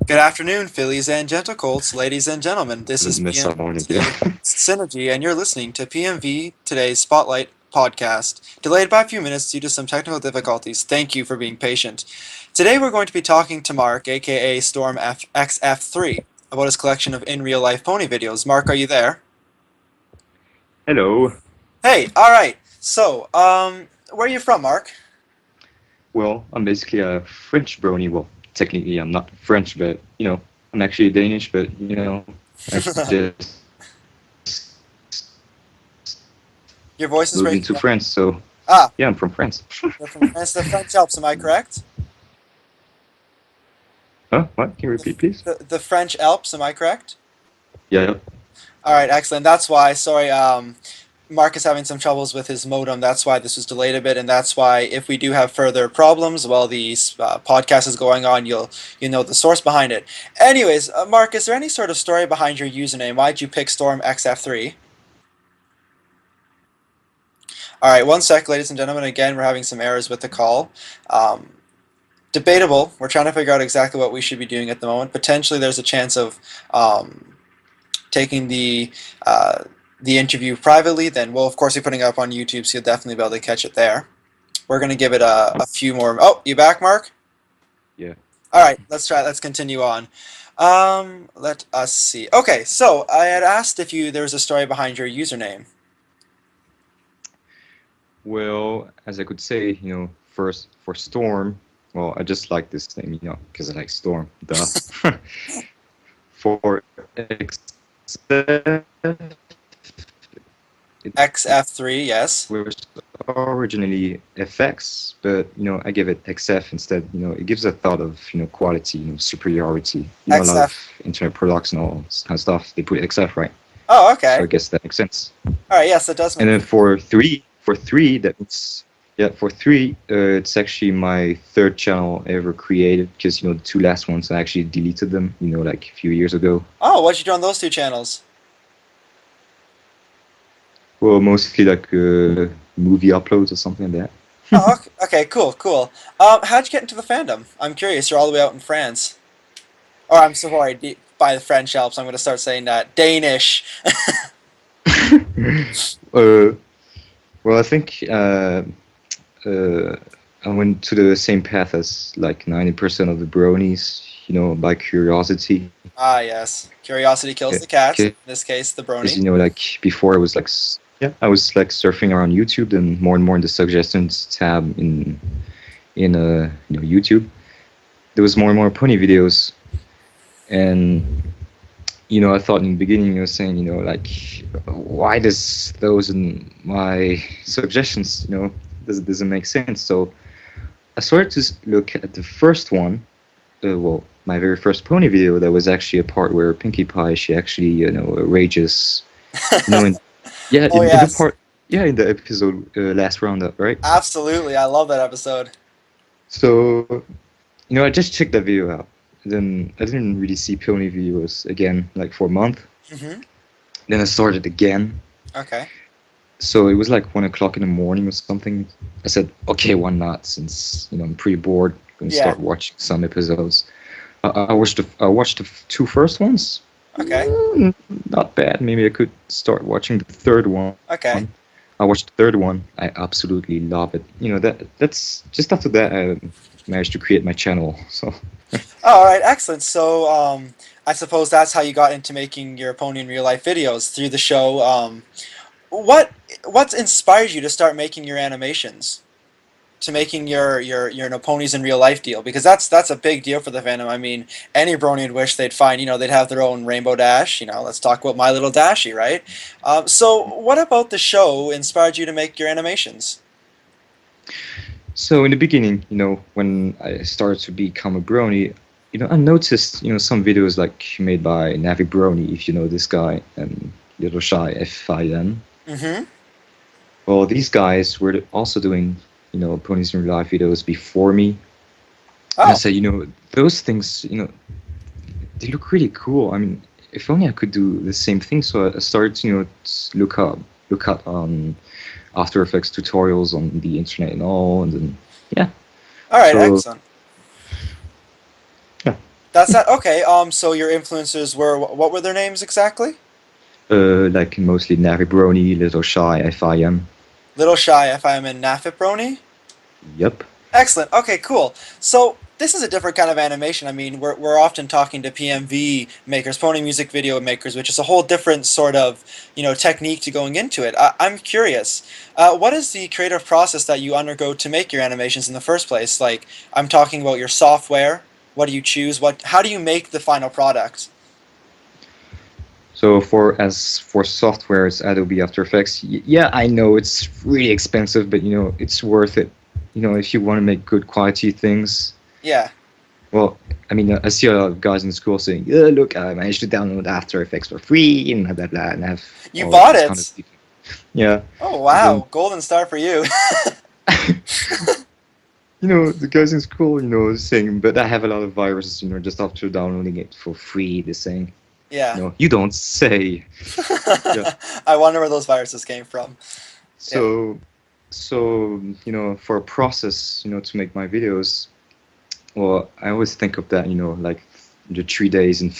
Good afternoon, fillies and gentlecolts, ladies and gentlemen. This is Miss PM someone again. Today Synergy, and you're listening to PMV Today's Spotlight podcast. Delayed by a few minutes due to some technical difficulties. Thank you for being patient. Today we're going to be talking to Mark, aka StormXF3, about his collection of in real life pony videos. Mark, are you there? Hello. Hey, all right. So, where are you from, Mark? Well, I'm basically a French brony. Well, technically I'm not French, but I'm actually Danish. But I just Your voice is moved breaking into up. France, so Ah, yeah, I'm from France. you're from France. The French Alps, am I correct? Huh? What? Can you The, repeat, please? the French Alps, am I correct? Yeah. All right, excellent. That's why. Sorry, Mark is having some troubles with his modem. That's why this was delayed a bit, and that's why if we do have further problems while the podcast is going on, you know the source behind it. Anyways, Mark, is there any sort of story behind your username? Why'd you pick StormXF3? All right, one sec, ladies and gentlemen. Again, we're having some errors with the call. Um, Debatable. We're trying to figure out exactly what we should be doing at the moment. Potentially, there's a chance of taking uh, the interview privately. Then we'll of course be putting it up on YouTube, so you'll definitely be able to catch it there. We're gonna give it a few more. Oh, you back, Mark? Yeah. All right, let's try. Let's continue on. Let us see. Okay, so I had asked if there was a story behind your username. Well, as I could say, first for Storm. Well, I just like this name, because I like Storm. Duh. For X, XF3, yes. was originally FX, but I give it XF instead. It gives a thought of quality, superiority. A lot of XF. internet products and all this kind of stuff, they put XF, right? Oh, So okay. I guess that makes sense. All right, yes, that does And make then sense. for three, that means yeah, for three, it's actually my third channel ever created because the two last ones I actually deleted them, like a few years ago. Oh, what'd you do on those two channels? Well, mostly like movie uploads or something like that. Oh, okay, cool, cool. How'd you get into the fandom? I'm curious. You're all the way out in France. Or I'm sorry, by the French Alps. I'm going to start saying that. Danish. uh, well, I think uh, I went to the same path as like 90% of the bronies, by curiosity. Ah, yes. Curiosity kills the cat. In Because this case, the brony. like before I was like, yeah, I was like surfing around YouTube, and more in the suggestions tab in YouTube. There was more and more pony videos, and I thought in the beginning I was saying, like, why does those in my suggestions, doesn't make sense. So I started to look at the first one. Well, my very first pony video. That was actually a part where Pinkie Pie, she actually, rages, in yeah, Oh, in the yes. part, yeah, in the episode last roundup, right? Absolutely. I love that episode. So, I just checked that video out. Then I didn't really see pony videos again, like for a month. Hmm. Then I started again. Okay. So it was like 1 o'clock in the morning or something. I said, okay, why not? Since I'm pretty bored, I'm gonna Yeah. start watching some episodes. I watched the two first ones. Okay. Not bad. Maybe I could start watching the third one. Okay. I watched the third one. I absolutely love it. That's just after that I managed to create my channel. So Oh, all right. Excellent. So, I suppose that's how you got into making your pony in real life videos through the show. What what's inspired you to start making your animations? To making your no ponies in real life deal, because that's a big deal for the fandom. I mean, any brony would wish they'd find, they'd have their own Rainbow Dash. Let's talk about My Little Dashie, right? So what about the show inspired you to make your animations? so in the beginning, when I started to become a brony, I noticed some videos like made by Navi Brony, if you know this guy, and Little Shy FIN. Mm-hmm. Well, these guys were also doing, ponies in real life videos before me. And I Oh, said, those things, they look really cool. I mean, if only I could do the same thing. So I started to, look up on After Effects tutorials on the internet and all, and then yeah. all right, So excellent. yeah, That's that. Okay. So your influencers were what were their names exactly? Like mostly Navibroni, Little Shy, FIM. Little Shy, if I'm in Nafiproni. Yep. Excellent. Okay, cool. So this is a different kind of animation. I mean, we're often talking to PMV makers, pony music video makers, which is a whole different sort of, technique to going into it. I'm curious, what is the creative process that you undergo to make your animations in the first place? Like, I'm talking about your software. What do you choose? How do you make the final product? So for software, it's Adobe After Effects. Yeah, I know it's really expensive, but it's worth it. If you want to make good quality things. Yeah. Well, I mean, I see a lot of guys in school saying, "Yeah, look, I managed to download After Effects for free and blah blah blah," and have You all of bought this kind of it. people. Yeah, Oh, and then wow. Golden star for you. the guys in school, saying, "But I have a lot of viruses," just after downloading it for free. They're saying, Yeah. you don't say." Yeah. I wonder where those viruses came from. Yeah. So, for a process, to make my videos, well, I always think of that, like the 3 days and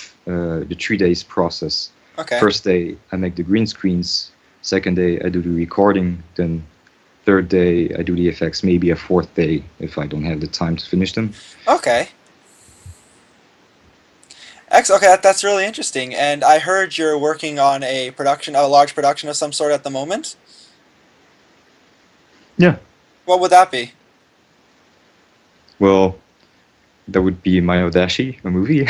the 3 days process. Okay. First day, I make the green screens. Second day, I do the recording. Then third day, I do the effects. Maybe a fourth day if I don't have the time to finish them. Okay. Okay, that's really interesting. And I heard you're working on a large production of some sort at the moment. Yeah. What would that be? Well, that would be my Odashi, a movie.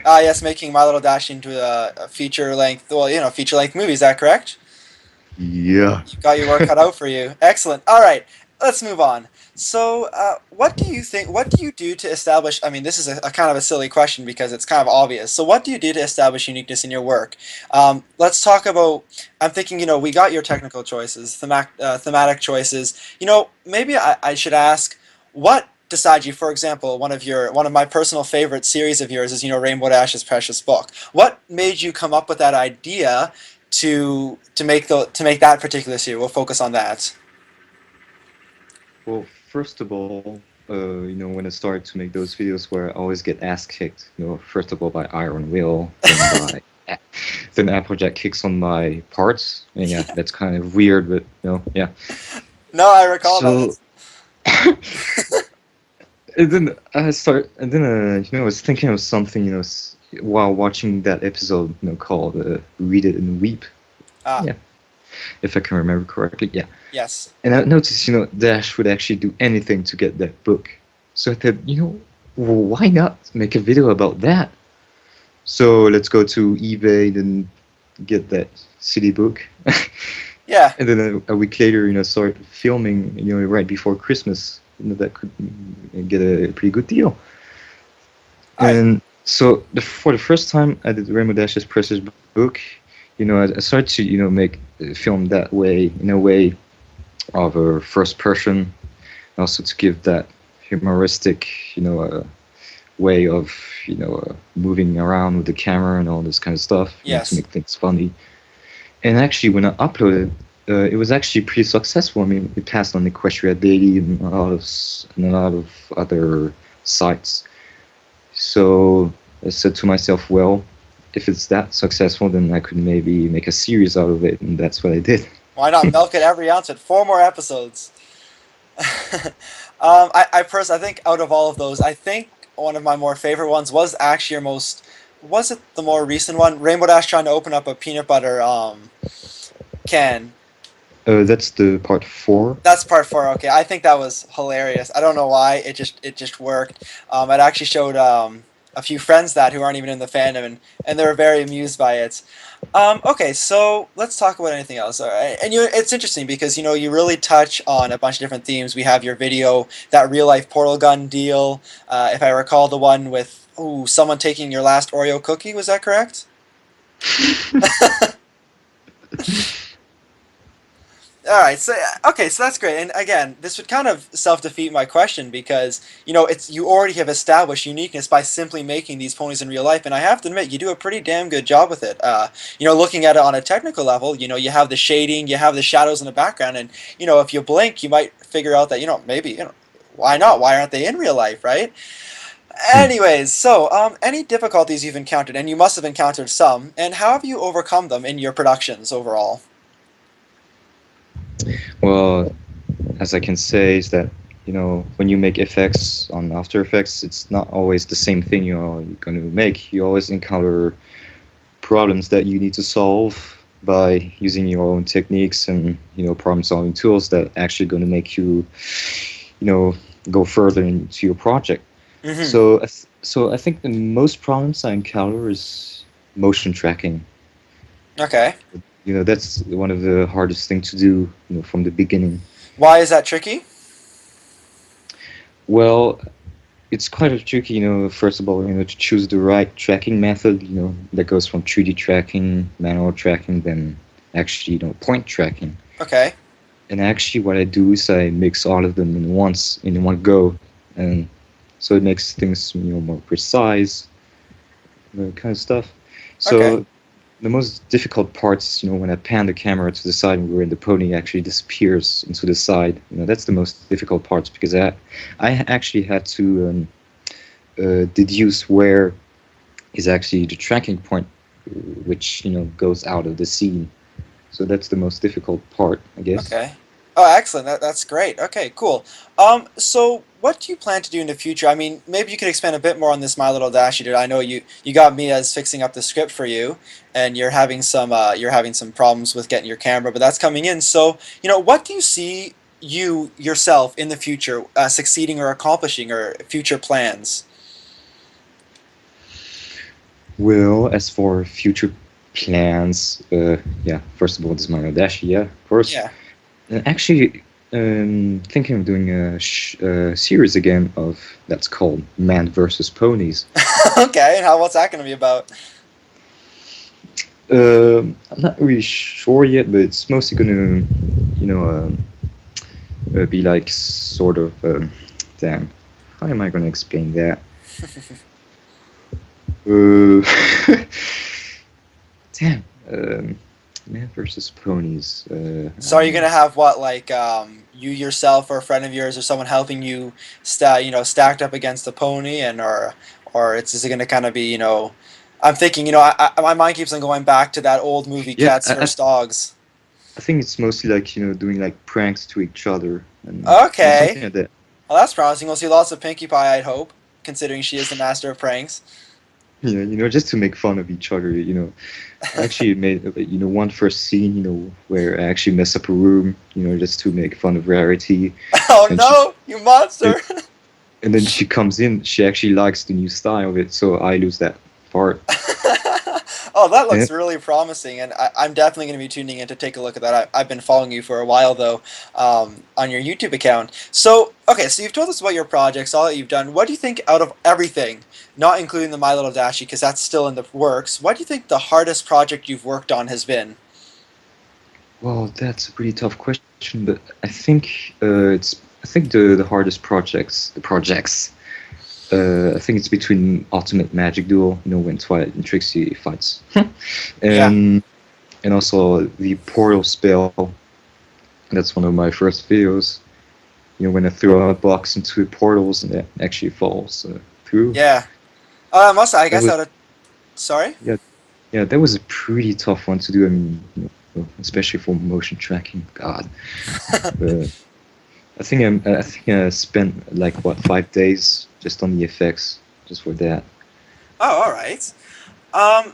Ah, yes, making My Little Dash into a feature length, well, feature length movie. Is that correct? Yeah. You got your work cut out for you. Excellent. All right, let's move on. So, what do you think? What do you do to establish? I mean, this is a kind of a silly question because it's kind of obvious. So, what do you do to establish uniqueness in your work? Let's talk about. I'm thinking, we got your technical choices, thematic choices. Maybe I should ask, what decides you? For example, one of my personal favorite series of yours is, Rainbow Dash's Precious Book. What made you come up with that idea to make that particular series? We'll focus on that. Well, first of all, when I started to make those videos where I always get ass kicked, first of all by Iron Will, then by then Applejack kicks on my parts, and yeah, that's kind of weird, but yeah. No, I recall that. So and then I was thinking of something, while watching that episode, called "Read It and Weep." Ah, Yeah, if I can remember correctly, yeah. yes. And I noticed, Dash would actually do anything to get that book. So I thought, well, why not make a video about that? So let's go to eBay and get that city book. Yeah. And then a week later, start filming, right before Christmas. That could get a pretty good deal. All right. And so for the first time, I did Rainbow Dash's Precious book. I started to, make film that way, in a way of a first person, also to give that humoristic, way of, moving around with the camera and all this kind of stuff, to Yes. make things funny. And actually, when I uploaded, it was actually pretty successful. I mean, it passed on Equestria Daily and a lot of other sites. So I said to myself, well, if it's that successful, then I could maybe make a series out of it, and that's what I did. Why not milk it every ounce with 4 more episodes? I think out of all of those, I think one of my more favorite ones was actually your most. Was it the more recent one? Rainbow Dash trying to open up a peanut butter can. That's the part 4. That's part 4. Okay, I think that was hilarious. I don't know why. It just worked. It actually showed a few friends that who aren't even in the fandom, and they were very amused by it. Okay, so let's talk about anything else. All right, and it's interesting because you really touch on a bunch of different themes. We have your video, that real life portal gun deal. If I recall, the one with someone taking your last Oreo cookie. Was that correct? All right, so okay, so that's great. And again, this would kind of self-defeat my question because it's you already have established uniqueness by simply making these ponies in real life, and I have to admit you do a pretty damn good job with it. Looking at it on a technical level, you have the shading, you have the shadows in the background, and if you blink, you might figure out that maybe why not? Why aren't they in real life, right? Anyways, so any difficulties you've encountered, and you must have encountered some, and how have you overcome them in your productions overall? Well, as I can say, is that when you make effects on After Effects, it's not always the same thing you're going to make. You always encounter problems that you need to solve by using your own techniques and problem-solving tools that actually going to make you you know go further into your project. Mm-hmm. So I think the most problems I encounter is motion tracking. Okay. That's one of the hardest thing to do, from the beginning. Why is that tricky? Well, it's quite a tricky, first of all, to choose the right tracking method, that goes from 3D tracking, manual tracking, then actually, point tracking. Okay. And actually, what I do is I mix all of them in one go, and so it makes things, more precise, kind of stuff. Okay. So the most difficult part is, when I pan the camera to the side where the pony actually disappears into the side. That's the most difficult part because I actually had to deduce where is actually the tracking point, which goes out of the scene. So that's the most difficult part, I guess. Okay. Oh, excellent. That's great. Okay, cool. So what do you plan to do in the future? I mean, maybe you could expand a bit more on this My Little Dash you did. I know you got me as fixing up the script for you, and you're having some problems with getting your camera, but that's coming in. So, what do you see you yourself in the future succeeding or accomplishing or future plans? Well, as for future plans, yeah, first of all, this Mario Dash, yeah, of course. Yeah. Actually, thinking of doing a series again of that's called Man versus Ponies. Okay, and what's that going to be about? I'm not really sure yet, but it's mostly gonna, be like sort of, damn, how am I gonna explain that? Uh, damn, Man versus Ponies. So are you gonna have what like you yourself or a friend of yours or someone helping you stacked up against the pony and or it's is it gonna kind of be I'm thinking my mind keeps on going back to that old movie Yeah, Cats vs Dogs. I think it's mostly like doing like pranks to each other and Okay, something like that. well that's promising. We'll see lots of Pinkie Pie, I'd hope, considering she is the master of pranks. Yeah, just to make fun of each other. I actually made one first scene, where I actually mess up a room, just to make fun of Rarity, Oh and no, you and, monster! and then she comes in. She actually likes the new style of it, so I lose that part. Oh, that Yeah, looks really promising, and I'm definitely going to be tuning in to take a look at that. I've been following you for a while, though, on your YouTube account. So, okay, so you've told us about your projects, all that you've done. What do you think, out of everything, not including the My Little Dashie, because that's still in the works, what do you think the hardest project you've worked on has been? well, that's a pretty tough question, but I think the hardest projects. I think it's between Ultimate Magic Duel, when Twilight and Trixie fights, Yeah. and also the Portal spell. That's one of my first videos. When I throw a box into portals and it actually falls through. Yeah. I That guess was out of, sorry? yeah, yeah. That was a pretty tough one to do. I mean, especially for motion tracking. God, uh, I think I spent like what 5 days just on the effects, just for that. Oh, all right.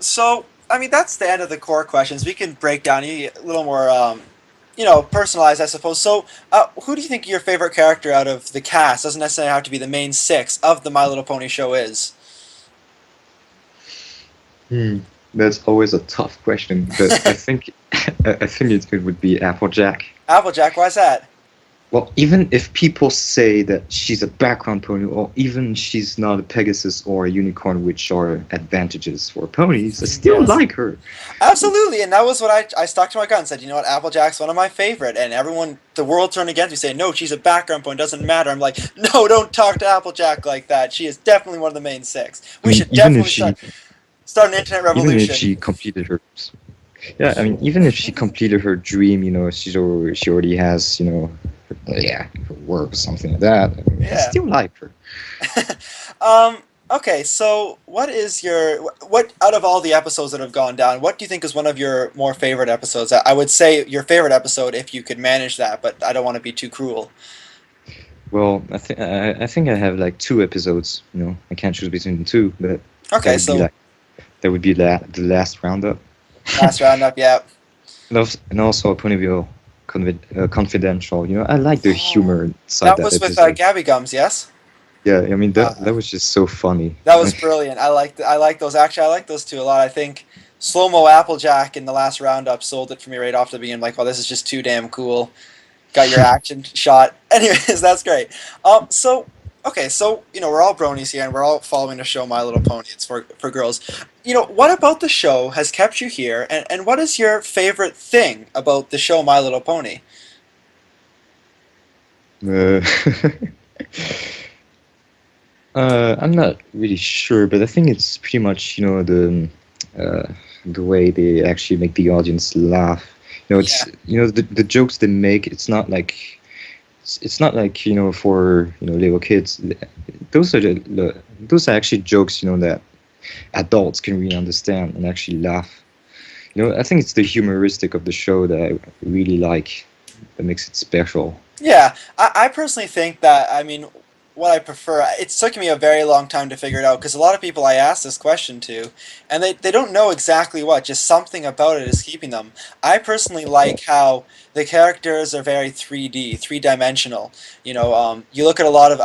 So, I mean, that's the end of the core questions. We can break down a little more, personalized, I suppose. So, who do you think your favorite character out of the cast, doesn't necessarily have to be the main six, of the My Little Pony show is? Hmm. That's always a tough question, but I think I think it would be Applejack. Applejack, why's that? Well, even if people say that she's a background pony, or even she's not a Pegasus or a unicorn, which are advantages for ponies, I still Yes. like her. Absolutely, and that was what I stuck to my gun. Said, you know what, Applejack's one of my favorite, and everyone, the world turned against me, saying, no, she's a background point, doesn't matter. I'm like, no, don't talk to Applejack like that. She is definitely one of the main six. I We mean, should definitely start an internet even if revolution. she completed her, yeah, I mean, even if she completed her dream, she already has, yeah, her work or something like that. I Yeah. still like her. Okay, so what is your what out of all the episodes that have gone down, what do you think is one of your more favorite episodes? I would say your favorite episode if you could manage that, but I don't want to be too cruel. Well, I think I have like two episodes. You know, I can't choose between the two, but that Okay, would be so like the last roundup, last roundup, yeah. and also Ponyville Confidential. You know, I like the Oh, humor inside that that was with episode. Gabby Gums, yes? Yeah, I mean Uh, that was just so funny. that was brilliant. I like those. Actually, I like those two a lot. I think Slow Mo Applejack in the last roundup sold it for me right off the beginning. Like, oh, this is just too damn cool. Got your action shot. Anyways, that's great. So okay, so we're all bronies here, and we're all following the show My Little Pony. It's for girls. What about the show has kept you here, and what is your favorite thing about the show My Little Pony? Uh, I'm not really sure, but I think it's pretty much, the way they actually make the audience laugh. You know, Yeah, it's the jokes they make. It's not like for little kids. Those are actually jokes that adults can really understand and actually laugh. I think it's the humoristic of the show that I really like, that makes it special. yeah. I personally think that, I mean, what I prefer, it's taken me a very long time to figure it out because a lot of people I ask this question to, and they don't know exactly what, just something about it is keeping them. I personally like how the characters are very 3D, three-dimensional. You look at a lot of,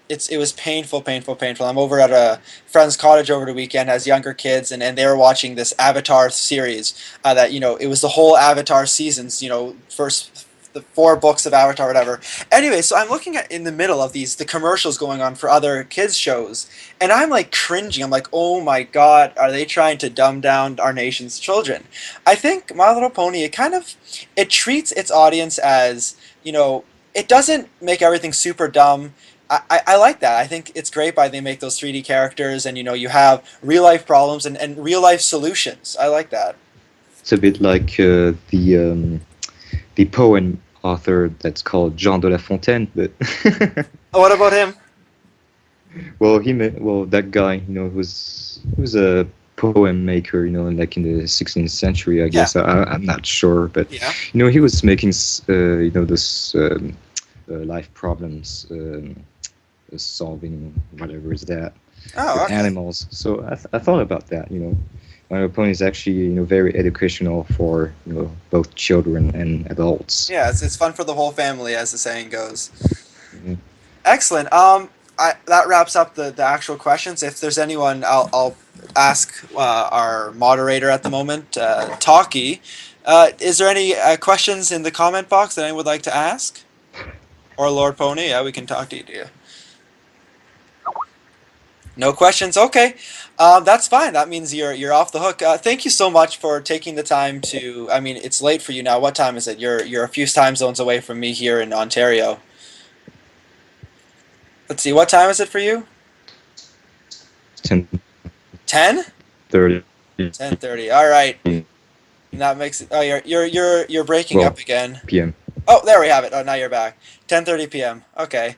it was painful, painful, painful. I'm over at a friend's cottage over the weekend, has younger kids, and they were watching this Avatar series that, it was the whole Avatar seasons, first the four books of Avatar, whatever. Anyway, so I'm looking at in the middle of the commercials going on for other kids shows, and I'm like cringing. I'm like, oh my god, are they trying to dumb down our nation's children? I think My Little Pony, it treats its audience as it doesn't make everything super dumb. I like that. I think it's great by they make those 3D characters, and you have real life problems and real life solutions. I like that. It's a bit like the poem author that's called Jean de La Fontaine, but Oh, what about him? that guy, who was a poem maker, like in the 16th century, I Yeah, guess. I'm not sure, but yeah. he was making this life problems, solving whatever is that Oh, with okay. animals. So I thought about that. My opponent is actually very educational for both children and adults. Yeah, it's fun for the whole family, as the saying goes. Mhm. Excellent. That wraps up the actual questions. If there's anyone, I'll ask our moderator at the moment, Talkie. Is there any questions in the comment box that anyone would like to ask? Or Lord Pony? Yeah, we can talk to you. No questions. Okay, that's fine. That means you're off the hook. Thank you so much for taking the time to. I mean, it's late for you now. What time is it? You're a few time zones away from me here in Ontario. Let's see. What time is it for you? 10? 10:30. 10:30. All right. And that makes it. Oh, you're breaking Well, up again. PM. Oh, there we have it. Oh, now you're back. 10:30 p.m. Okay.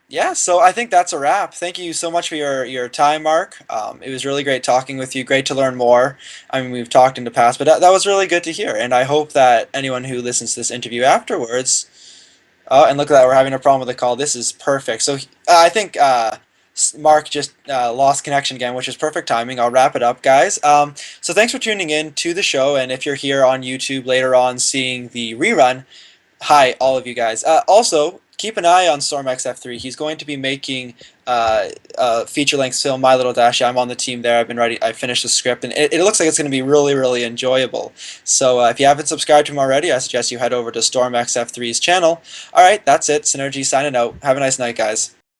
Yeah, so I think that's a wrap. Thank you so much for your time, Mark. It was really great talking with you. Great to learn more. I mean, we've talked in the past, but that was really good to hear. And I hope that anyone who listens to this interview afterwards, oh, and look at that, we're having a problem with the call. This is perfect. So I think Mark just lost connection again, which is perfect timing. I'll wrap it up, guys. So thanks for tuning in to the show. And if you're here on YouTube later on seeing the rerun, hi, all of you guys. Also, keep an eye on StormXF3. He's going to be making a feature-length film, My Little Dash. I'm on the team there. I've been ready. I finished the script, and it looks like it's going to be really, really enjoyable. So if you haven't subscribed to him already, I suggest you head over to StormXF3's channel. All right, that's it. Synergy signing out. Have a nice night, guys.